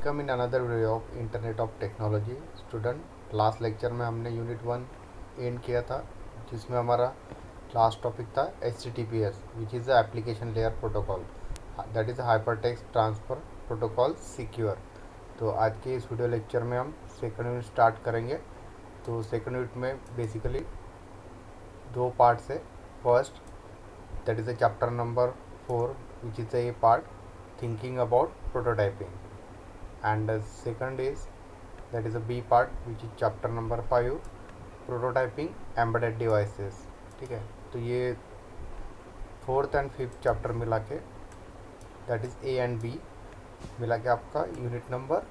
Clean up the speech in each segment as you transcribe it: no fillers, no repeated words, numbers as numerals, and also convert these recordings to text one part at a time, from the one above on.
Welcome in another video of internet of technology student. Last lecture में हमने unit 1 and किया था, जिसमें हमारा लास्ट टॉपिक था HTTPS which is the application layer protocol, that is hyper text transfer protocol secure. तो आज के इस वीडियो लेक्चर में हम सेकंड यूनिट स्टार्ट करेंगे। तो सेकंड यूनिट में बेसिकली दो पार्ट्स है। First that is the chapter number 4 which is a part thinking about prototyping, and second is that is a B part which is chapter number 5 prototyping embedded devices। ठीक है, तो ये fourth and fifth chapter मिला के that is A and B मिला के आपका unit number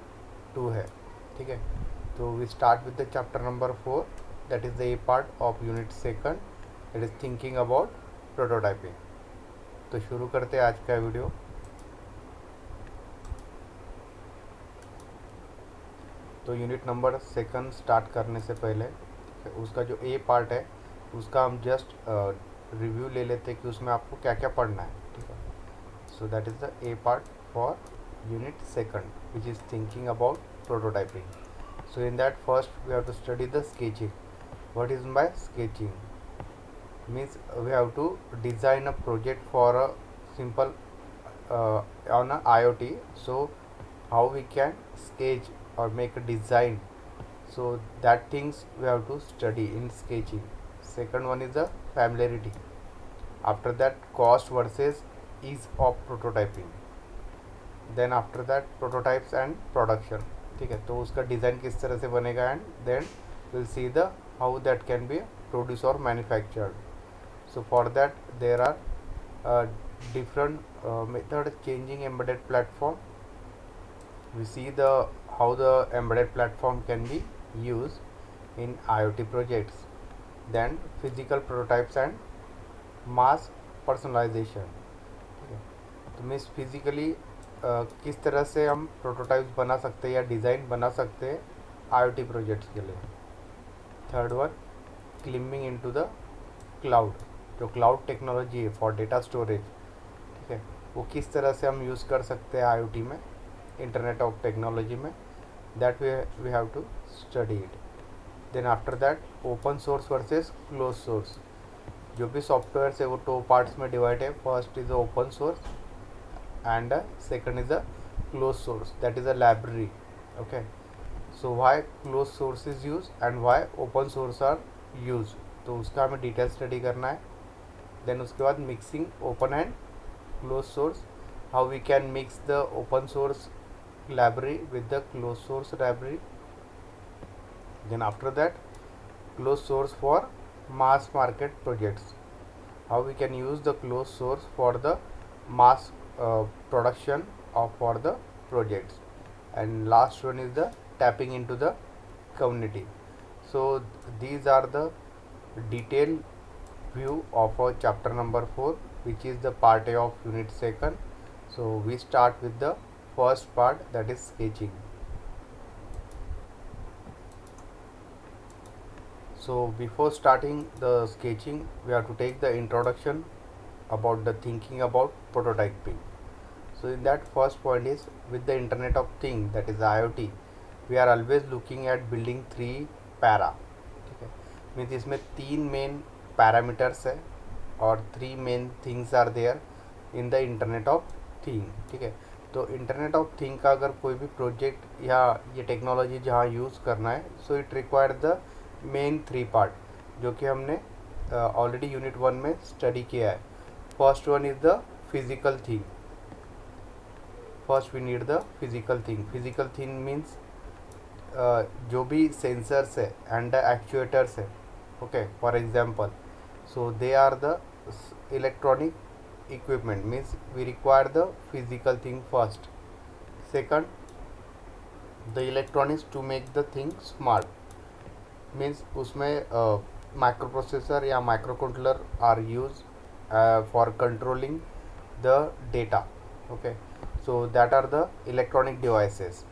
2 है। ठीक है, तो we start with the chapter number 4 that is the A part of unit second that is thinking about prototyping. तो शुरू करते हैं आज का वीडियो। तो यूनिट नंबर सेकंड स्टार्ट करने से पहले उसका जो ए पार्ट है उसका हम जस्ट रिव्यू ले लेते हैं कि उसमें आपको क्या क्या पढ़ना है। ठीक है, so that is the A part for unit second which is thinking about prototyping. So in that first we have to study the sketching. What is by sketching? Means we have to design a project for a simple on a IoT. So how we can sketch or make a design, so that things we have to study in sketching. Second one is the familiarity. After that cost versus ease of prototyping. Then after that prototypes and production. ठीक है, तो उसका design किस तरह से बनेगा and then will see the how that can be produce और manufactured. So for that there are different method changing embedded platform. We see the how the embedded platform can be used in IoT projects. Then physical prototypes and mass personalization. ठीक है, तो means physically किस तरह से हम prototypes बना सकते हैं या डिज़ाइन बना सकते हैं IoT प्रोजेक्ट्स के लिए। Third one climbing into the cloud, जो क्लाउड टेक्नोलॉजी है फॉर डेटा स्टोरेज। ठीक है, वो किस तरह से हम यूज़ कर सकते हैं IoT में, इंटरनेट ऑफ टेक्नोलॉजी में, that we have to study it. Then after that open source versus close source. जो भी सॉफ्टवेयर है वो 2 पार्ट्स में डिवाइड है। First is a open source and second is a close source, that is a library. Okay, so why close source is use and why open source are use, तो उसका हमें detail study करना है। Then उसके बाद mixing open and closed source, how we can mix the open source library with the closed source library. Then after that closed source for mass market projects, how we can use the closed source for the mass production of for the projects. And last one is the tapping into the community. So these are the detailed view of our chapter number 4 which is the part A of unit second. So we start with the first part, that is sketching. So before starting the sketching we have to take the introduction about the thinking about prototyping. So in that first point is with the internet of thing, that is IoT, we are always looking at building 3 para. ठीक है, means इसमें 3 main parameters है और 3 main things are there in the internet of thing. ठीक है, तो internet of thing का अगर कोई भी प्रोजेक्ट या ये टेक्नोलॉजी जहाँ यूज़ करना है, so it require the main 3 part जो कि हमने ऑलरेडी यूनिट 1 में स्टडी किया है। First one is the physical thing. First we need the physical thing. Physical thing means जो भी सेंसर्स है एंड एक्चुएटर्स है। Okay, for example, so they are the electronic equipment, means we require the physical thing first. Second, the electronics to make the thing smart, means उसमें microprocessor या microcontroller are used for controlling the data. Okay, so that are the electronic devices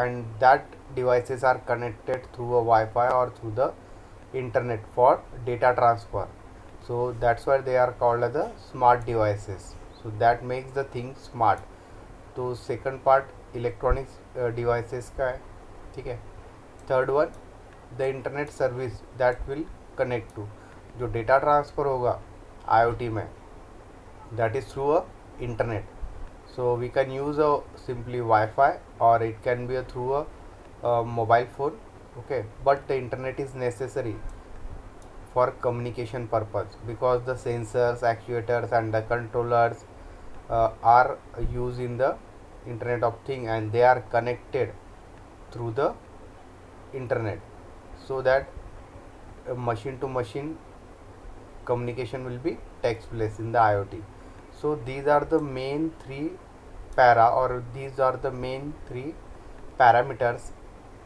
and that devices are connected through a Wi-Fi or through the internet for data transfer. So that's why they are called as the smart devices. So that makes the thing smart. तो second part electronics devices का है, ठीक है। Third one the internet service that will connect to, जो data transfer होगा IoT में, that is through a internet. So we can use a simply Wi-Fi, or it can be through a mobile phone, okay, but the internet is necessary for communication purpose, because the sensors, actuators and the controllers are used in the internet of thing, and they are connected through the internet, so that machine to machine communication will be takes place in the IoT. So these are the main three these are the main three parameters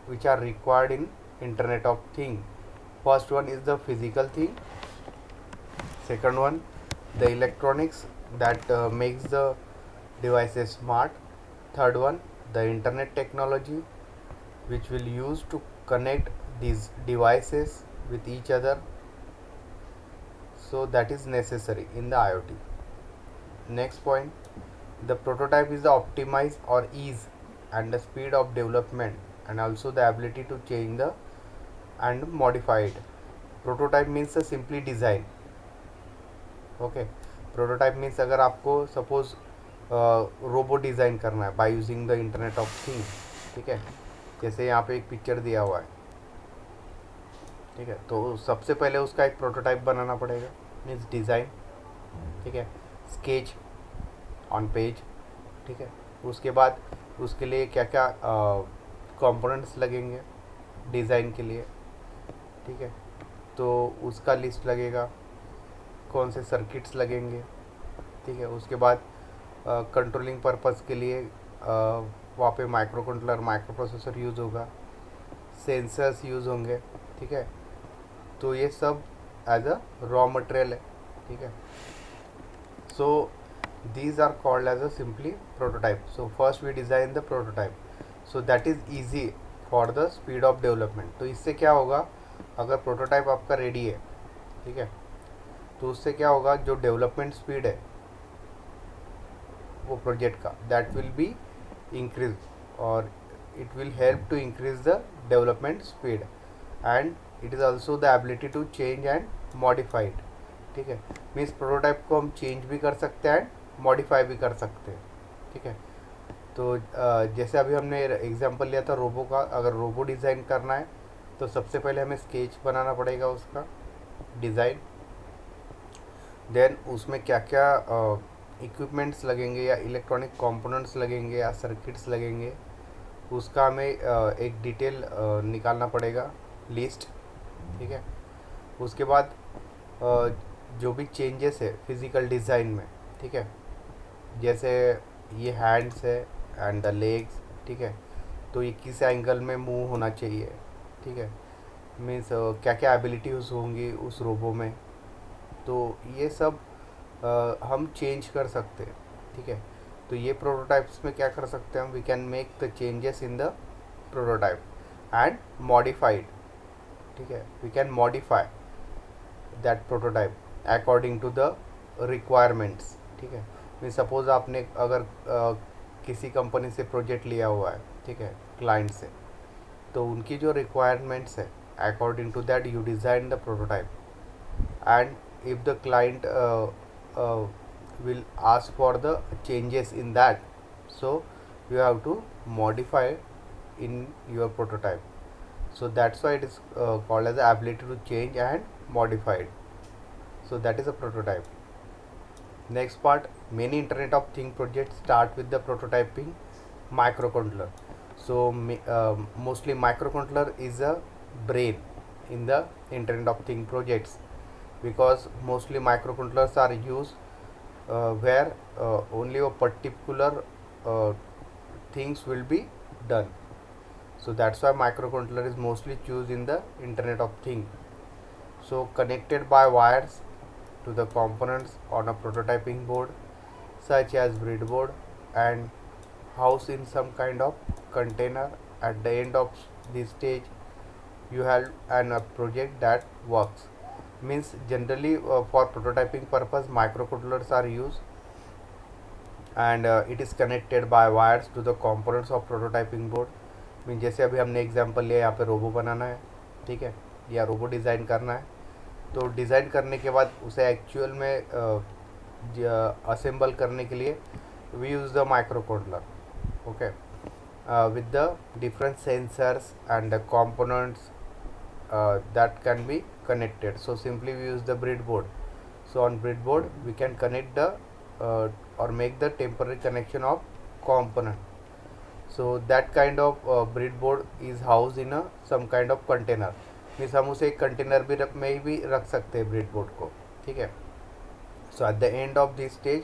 which are required in internet of thing. First one is the physical thing, second one the electronics that makes the devices smart, third one the internet technology which will use to connect these devices with each other, so that is necessary in the IoT. Next point, the prototype is the optimize or ease and the speed of development, and also the ability to change the and modify it. Prototype means a simply design, okay. Prototype means अगर आपको suppose robot design करना है by using the internet of things, ठीक है, जैसे यहाँ पे एक पिक्चर दिया हुआ है, ठीक है, तो सबसे पहले उसका एक प्रोटोटाइप बनाना पड़ेगा, मीन्स डिज़ाइन, ठीक है, स्केच ऑन पेज, ठीक है। उसके बाद उसके लिए क्या क्या कंपोनेंट्स लगेंगे डिज़ाइन के लिए, ठीक है, तो उसका लिस्ट लगेगा, कौन से सर्किट्स लगेंगे, ठीक है। उसके बाद कंट्रोलिंग पर्पस के लिए वहाँ पे micro controller, micro processor use होगा, सेंसर्स यूज़ होंगे, ठीक है। तो ये सब एज अ रॉ मटेरियल है, ठीक है। सो these are called as a simply prototype. So first we design the prototype, so that is easy for the speed of development. तो इससे क्या होगा, अगर प्रोटोटाइप आपका रेडी है, ठीक है, तो उससे क्या होगा, जो डेवलपमेंट स्पीड है वो प्रोजेक्ट का, दैट विल बी इंक्रीज, और it will help to increase the development speed, and it is also the ability to change and modify it, ठीक है। मीन्स प्रोटोटाइप को हम चेंज भी कर सकते हैं, मॉडिफाई भी कर सकते हैं, ठीक है। तो जैसे अभी हमने एग्जांपल लिया था रोबो का, अगर रोबो डिज़ाइन करना है तो सबसे पहले हमें स्केच बनाना पड़ेगा, उसका डिज़ाइन, देन उसमें क्या क्या इक्विपमेंट्स लगेंगे या इलेक्ट्रॉनिक कंपोनेंट्स लगेंगे या सर्किट्स लगेंगे, उसका हमें एक डिटेल निकालना पड़ेगा, लिस्ट, ठीक है। उसके बाद जो भी चेंजेस है फिज़िकल डिज़ाइन में, ठीक है, जैसे ये हैंड्स है एंड द लेग्स, ठीक है, तो ये किस एंगल में मूव होना चाहिए, ठीक है, मीन्स क्या क्या एबिलिटीज़ होंगी उस रोबो में, तो ये सब हम चेंज कर सकते हैं, ठीक है। तो ये प्रोटोटाइप्स में क्या कर सकते हैं हम, we can make the changes in the prototype and modified, ठीक है, we can modify that prototype according to the requirements, ठीक है। मैं सपोज़ आपने अगर किसी कंपनी से प्रोजेक्ट लिया हुआ है, ठीक है, क्लाइंट से, तो उनकी जो रिक्वायरमेंट्स है according to that you design the prototype, and if the client will ask for the changes in that, so you have to modify in your prototype. So that's why it is called as the ability to change and modify it. So that is a prototype. Next part, many internet of thing projects start with the prototyping microcontroller. So mostly microcontroller is a brain in the internet of thing projects, because mostly microcontrollers are used where only a particular things will be done. So that's why microcontroller is mostly used in the internet of things. So connected by wires to the components on a prototyping board such as breadboard, and housed in some kind of container. At the end of this stage you have a project that works. Means generally for prototyping purpose microcontrollers are used, and it is connected by wires to the components of prototyping board. Mean जैसे अभी हमने example लिया, यहाँ पे robo बनाना है, ठीक है, या रोबो डिज़ाइन करना है, तो डिज़ाइन करने के बाद उसे एक्चुअल में असेंबल करने के लिए we use the micro controller, okay, with the different sensors and the components that can be connected. So simply we use the breadboard. So on breadboard we can connect the or make the temporary connection of component. So that kind of breadboard is housed in a some kind of container. Means हम उसे एक container भी में भी रख सकते हैं breadboard को, ठीक है। So at the end of this stage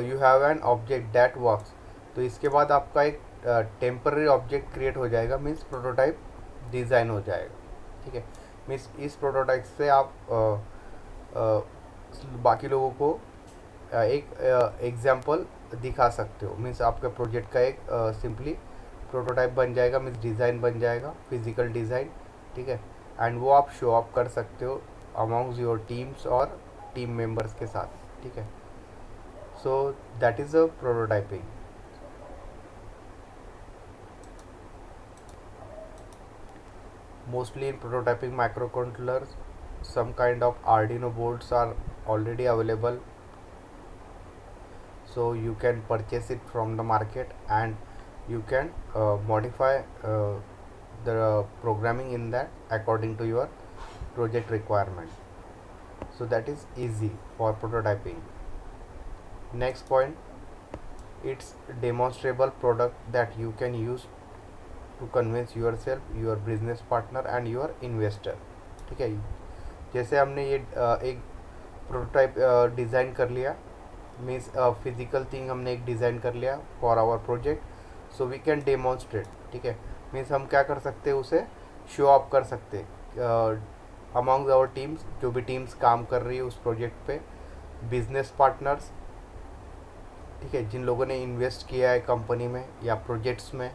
you have an object that works. तो इसके बाद आपका एक टेम्पररी ऑब्जेक्ट क्रिएट हो जाएगा, मीन्स प्रोटोटाइप डिज़ाइन हो जाएगा, ठीक है। मीन्स इस प्रोटोटाइप से आप बाकी लोगों को एक एग्जाम्पल दिखा सकते हो। मीन्स आपके प्रोजेक्ट का एक सिंपली प्रोटोटाइप बन जाएगा, मीन्स डिज़ाइन बन जाएगा, फिजिकल डिज़ाइन, ठीक है। एंड वो आप शो अप कर सकते हो अमॉन्ग्स योर टीम्स और टीम मेंबर्स के साथ, ठीक है। So that is a prototyping. Mostly in prototyping microcontrollers, some kind of Arduino boards are already available, so you can purchase it from the market and you can modify the programming in that according to your project requirement. So that is easy for prototyping. Next point, it's demonstrable product that you can use to convince yourself, your business partner and your investor, ठीक है। जैसे हमने ये एक prototype design कर लिया, means physical thing हमने एक डिज़ाइन कर लिया for our project, so we can demonstrate, ठीक है। मीन्स हम क्या कर सकते हैं, उसे शो अप कर सकते अमॉन्ग आवर टीम्स, जो भी टीम्स काम कर रही है उस प्रोजेक्ट पे, बिजनेस पार्टनर्स, ठीक है, जिन लोगों ने इन्वेस्ट किया है कंपनी में या प्रोजेक्ट्स में,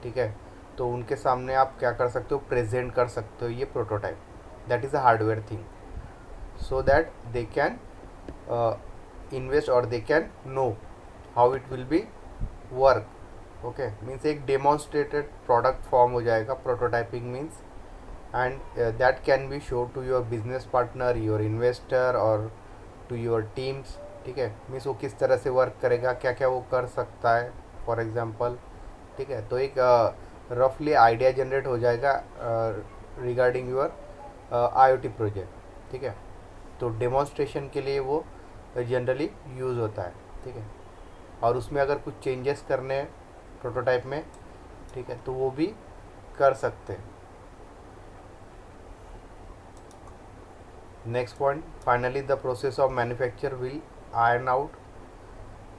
ठीक है, तो उनके सामने आप क्या कर सकते हो, प्रेजेंट कर सकते हो ये prototype. That is a hardware thing, so that they can invest और they can know how it will be work, okay. Means एक डेमोन्स्ट्रेटेड प्रोडक्ट फॉर्म हो जाएगा prototyping means, and that can be show to your business partner, your investor और to your teams, ठीक है। Means वो किस तरह से वर्क करेगा, क्या क्या वो कर सकता है फॉर एग्जांपल, ठीक है। तो एक रफली आइडिया जनरेट हो जाएगा रिगार्डिंग योर IoT प्रोजेक्ट, ठीक है। तो डेमोन्स्ट्रेशन के लिए वो जनरली यूज़ होता है, ठीक है। और उसमें अगर कुछ चेंजेस करने हैं प्रोटोटाइप में, ठीक है, तो वो भी कर सकते हैं। Next point, finally the process of manufacture will iron out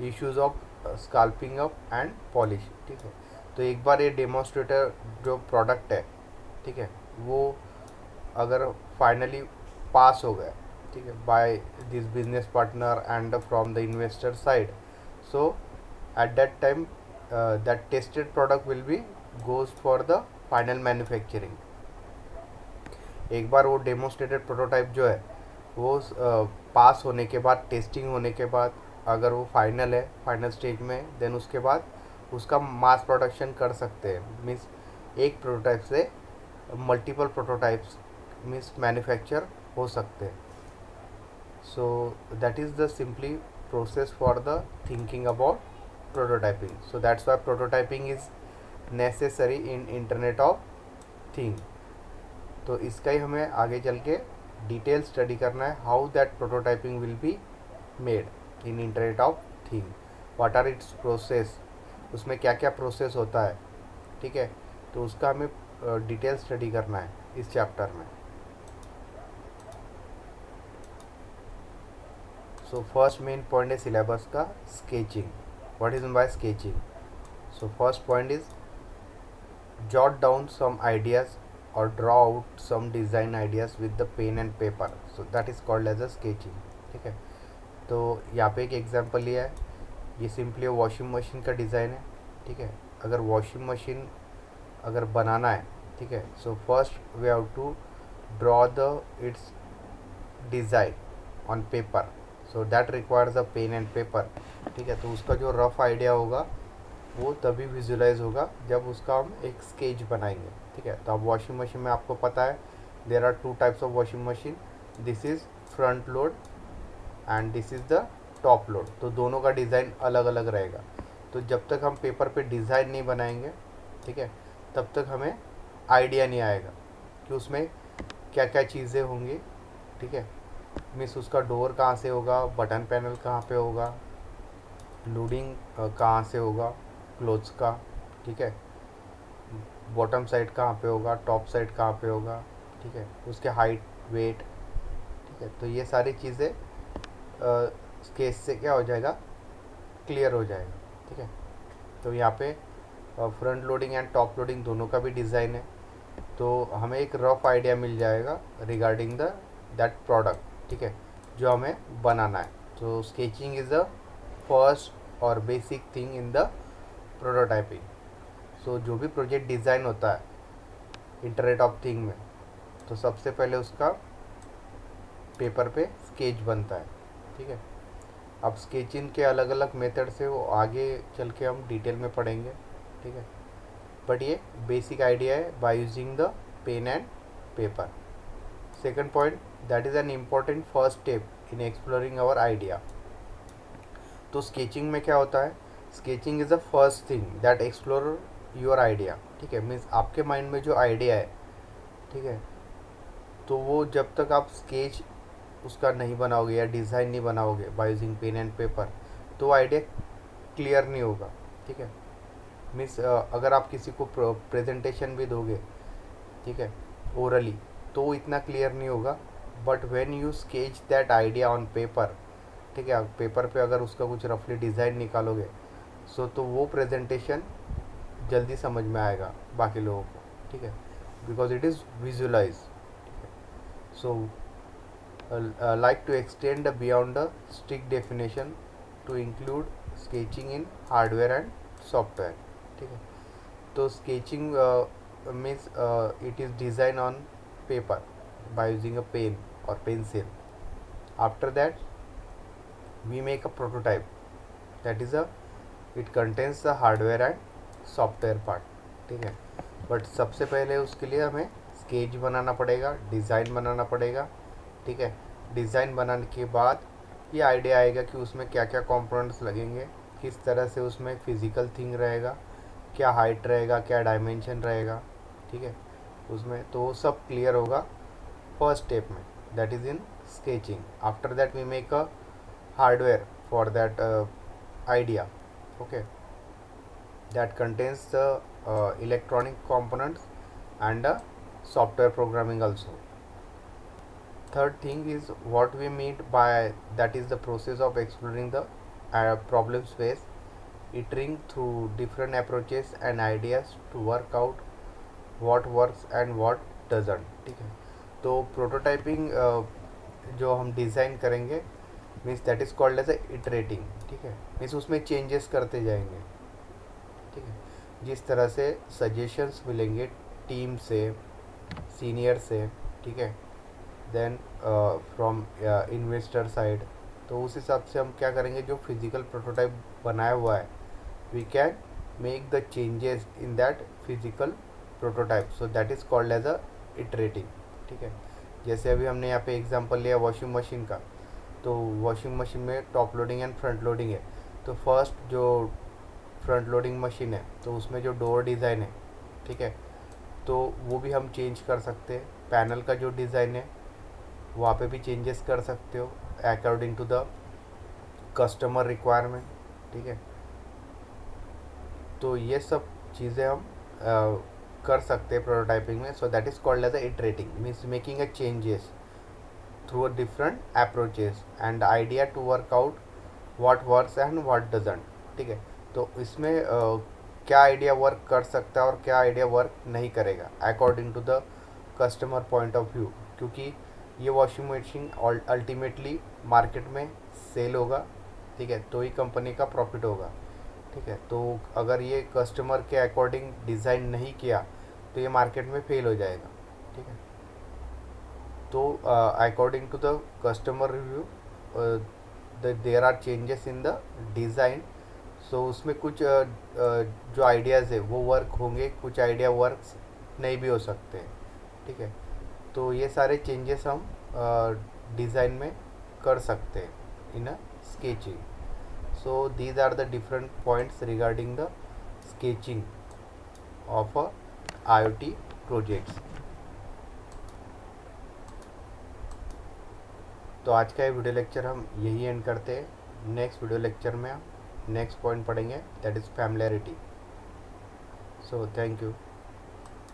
issues of scalping up and polish, ठीक है। तो एक बार ये डेमोन्स्ट्रेटर जो प्रोडक्ट है, ठीक है, वो अगर फाइनली पास हो गया, ठीक है, by this business partner and from the investor side, so at that time that tested product will be goes for the final manufacturing. एक बार वो डेमोन्स्ट्रेटेड प्रोटोटाइप जो है वो पास होने के बाद, टेस्टिंग होने के बाद, अगर वो फाइनल है, फाइनल स्टेज में, देन उसके बाद उसका मास प्रोडक्शन कर सकते हैं। मीन्स एक प्रोटोटाइप से मल्टीपल प्रोटोटाइप्स मीन्स मैन्युफैक्चर हो सकते हैं। सो that is the simply process for the thinking about prototyping. So that's why prototyping is necessary in internet of thing. तो इसका ही हमें आगे चल के डिटेल स्टडी करना है, how that prototyping will be made in internet of thing, what are its process, उसमें क्या क्या प्रोसेस होता है, ठीक है। तो उसका हमें डिटेल स्टडी करना है इस चैप्टर में। सो फर्स्ट मेन पॉइंट है सिलेबस का sketching. What is by sketching? So first point is jot down some ideas और draw out some design ideas with the pen and paper, so that is called as a sketching, ठीक है। तो यहाँ पे एक example लिया है, ये सिंपली वॉशिंग मशीन का डिज़ाइन है, ठीक है। अगर वॉशिंग मशीन अगर बनाना है, ठीक है, so first we have to draw the its design on paper. So that requires a pen and paper, ठीक है। तो उसका जो रफ आइडिया होगा वो तभी विजुलाइज होगा जब उसका हम एक स्केच बनाएंगे, ठीक है। तो अब वॉशिंग मशीन में आपको पता है there are two types of washing machine, this is front load and this is the top load. तो दोनों का डिज़ाइन अलग अलग रहेगा। तो जब तक हम पेपर पे डिज़ाइन नहीं बनाएंगे, ठीक है, तब तक हमें आइडिया नहीं आएगा कि उसमें क्या क्या चीज़ें होंगी, ठीक है। मीन्स उसका डोर कहाँ से होगा, बटन पैनल कहाँ पे होगा, लोडिंग कहाँ से होगा क्लोथ्स का, ठीक है, बॉटम साइड कहाँ पे होगा, टॉप साइड कहाँ पे होगा, ठीक है, उसके हाइट वेट, ठीक है। तो ये सारी चीज़ें स्केच से क्या हो जाएगा, क्लियर हो जाएगा, ठीक है। तो यहाँ पे front loading and top loading दोनों का भी डिज़ाइन है, तो हमें एक रफ आइडिया मिल जाएगा रिगार्डिंग द दैट प्रोडक्ट, ठीक है, जो हमें बनाना है। तो स्केचिंग इज़ द फर्स्ट और basic thing in the prototyping. So जो भी प्रोजेक्ट डिज़ाइन होता है इंटरनेट ऑफ थिंग में, तो सबसे पहले उसका पेपर पे स्केच बनता है, ठीक है। अब स्केचिंग के अलग अलग मेथड से वो आगे चल के हम डिटेल में पढ़ेंगे, ठीक है। बट ये बेसिक आइडिया है by using the pen and paper. Second point, that is an important first step in exploring our idea. तो स्केचिंग में क्या होता है, sketching is the first thing that explore your idea, ठीक है। Means आपके mind में जो आइडिया है, ठीक है, तो वो जब तक आप स्केच उसका नहीं बनाओगे या डिज़ाइन नहीं बनाओगे by using pen and paper, तो आइडिया क्लियर नहीं होगा, ठीक है। मीन्स अगर आप किसी को प्रेजेंटेशन भी दोगे, ठीक है, ओरली, तो वो इतना क्लियर नहीं होगा। But when you sketch that idea on paper, ठीक है, पेपर पे अगर उसका कुछ रफली डिज़ाइन निकालोगे, सो तो वो प्रेजेंटेशन जल्दी समझ में आएगा बाकी लोगों को, ठीक है, because it is visualise. So like to extend beyond the strict definition to include sketching in hardware and software, ठीक है। तो sketching means it is design on paper by using a pen or pencil. After that we make a prototype, that is a it contains the hardware and software part, ठीक है। But सबसे पहले उसके लिए हमें स्केच बनाना पड़ेगा, design बनाना पड़ेगा, ठीक है। डिज़ाइन बनाने के बाद ये आइडिया आएगा कि उसमें क्या क्या कंपोनेंट्स लगेंगे, किस तरह से उसमें फिज़िकल थिंग रहेगा, क्या हाइट रहेगा, क्या डायमेंशन रहेगा, ठीक है, उसमें तो वो सब क्लियर होगा फर्स्ट स्टेप में, that is in sketching. After that we make a hardware for that idea, okay, that contains the electronic components and software programming also. Third thing is what we mean by that is the process of exploring the problem space, iterating through different approaches and ideas to work out what works and what doesn't, ठीक है। तो prototyping जो हम design करेंगे means that is called as iterating, ठीक है। Means उसमें changes करते जाएंगे, ठीक है, जिस तरह से सजेशंस मिलेंगे टीम से, सीनियर से, ठीक है, देन फ्रॉम इन्वेस्टर साइड, तो उस हिसाब से हम क्या करेंगे, जो फिज़िकल प्रोटोटाइप बनाया हुआ है we can make the changes in that physical prototype, so that is called as a iterating, ठीक है। जैसे अभी हमने यहाँ पे एग्जांपल लिया वॉशिंग मशीन का, तो वॉशिंग मशीन में top loading and front loading है। तो फर्स्ट जो फ्रंट लोडिंग मशीन है तो उसमें जो डोर डिज़ाइन है, ठीक है, तो वो भी हम चेंज कर सकते हैं। पैनल का जो डिज़ाइन है वहाँ पे भी चेंजेस कर सकते हो according to the customer requirement, ठीक है। तो ये सब चीज़ें हम कर सकते हैं प्रोटोटाइपिंग में। So that is called as a iterating, means making a changes through a different approaches and idea to work out what works and what doesn't, ठीक है। तो इसमें क्या आइडिया वर्क कर सकता है और क्या आइडिया वर्क नहीं करेगा according to the customer point of view, क्योंकि ये वॉशिंग मशीन अल्टीमेटली मार्केट में सेल होगा, ठीक है, तो ही कंपनी का प्रॉफिट होगा, ठीक है। तो अगर ये कस्टमर के अकॉर्डिंग डिज़ाइन नहीं किया तो ये मार्केट में फेल हो जाएगा, ठीक है। तो according to the customer review there are changes in the design. So उसमें कुछ जो आइडियाज़ है वो वर्क होंगे, कुछ आइडिया वर्क्स नहीं भी हो सकते हैं, ठीक है। तो ये सारे चेंजेस हम डिज़ाइन में कर सकते हैं in a sketching. So these are the different points regarding the sketching of a IoT projects. तो आज का ये वीडियो लेक्चर हम यही एंड करते हैं। नेक्स्ट वीडियो लेक्चर में हम नेक्स्ट पॉइंट पढ़ेंगे, that is familiarity. So thank you.